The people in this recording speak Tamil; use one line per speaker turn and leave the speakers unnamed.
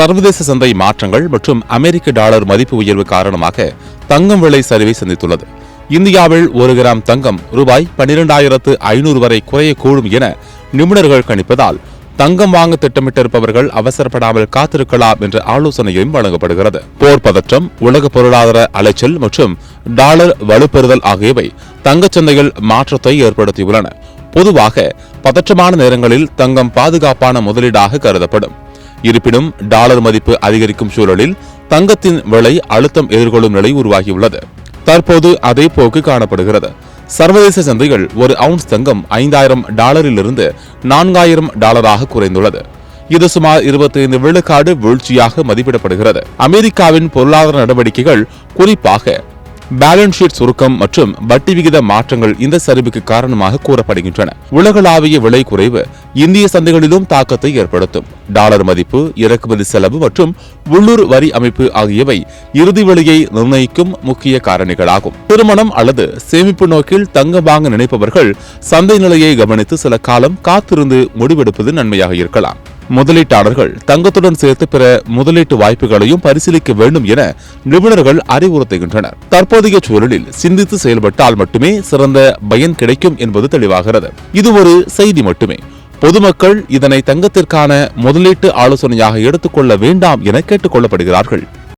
சர்வதேச சந்தை மாற்றங்கள் மற்றும் அமெரிக்க டாலர் மதிப்பு உயர்வு காரணமாக தங்கம் விலை சரிவை சந்தித்துள்ளது. இந்தியாவில் 1 கிராம் தங்கம் ரூபாய் 12,500 வரை குறையக்கூடும் என நிபுணர்கள் கணிப்பதால் தங்கம் வாங்க திட்டமிட்டிருப்பவர்கள் அவசரப்படாமல் காத்திருக்கலாம் என்ற ஆலோசனையும் வழங்கப்படுகிறது. போர் பதற்றம், உலக பொருளாதார அலைச்சல் மற்றும் டாலர் வலுப்பெறுதல் ஆகியவை தங்கச்சந்தையில் மாற்றத்தை ஏற்படுத்தியுள்ளன. பொதுவாக பதற்றமான நேரங்களில் தங்கம் பாதுகாப்பான முதலீடாக கருதப்படும். இருப்பினும் டாலர் மதிப்பு அதிகரிக்கும் சூழலில் தங்கத்தின் விலை அழுத்தம் எதிர்கொள்ளும் நிலை உருவாகியுள்ளது. தற்போது அதே போக்கு காணப்படுகிறது. சர்வதேச சந்தைகள் ஒரு அவுன்ஸ் தங்கம் $5,000 $4,000 குறைந்துள்ளது. இது சுமார் 25 விழுக்காடு வீழ்ச்சியாக மதிப்பிடப்படுகிறது. அமெரிக்காவின் பொருளாதார நடவடிக்கைகள், குறிப்பாக பேலன்ஸ் ஷீட் சுருக்கம் மற்றும் வட்டி விகித மாற்றங்கள் இந்த சரிவுக்கு காரணமாக கூறப்படுகின்றன. உலகளாவிய விலை குறைவு இந்திய சந்தைகளிலும் தாக்கத்தை ஏற்படுத்தும். டாலர் மதிப்பு, இறக்குமதி செலவு மற்றும் உள்ளூர் வரி அமைப்பு ஆகியவை இறுதி விலையை நிர்ணயிக்கும் முக்கிய காரணிகளாகும். திருமணம் அல்லது சேமிப்பு நோக்கில் தங்கம் வாங்க நினைப்பவர்கள் சந்தை நிலையை கவனித்து சில காலம் காத்திருந்து முடிவெடுப்பது நன்மையாக இருக்கலாம். முதலீட்டாளர்கள் தங்கத்துடன் சேர்த்து பிற முதலீட்டு வாய்ப்புகளையும் பரிசீலிக்க வேண்டும் என நிபுணர்கள் அறிவுறுத்துகின்றனர். தற்போதைய சூழலில் சிந்தித்து செயல்பட்டால் மட்டுமே சிறந்த பயன் கிடைக்கும் என்பது தெளிவாகிறது. இது ஒரு செய்தி மட்டுமே. பொதுமக்கள் இதனை தங்கத்திற்கான முதலீட்டு ஆலோசனையாக எடுத்துக்கொள்ள வேண்டாம் என கேட்டுக் கொள்ளப்படுகிறார்கள்.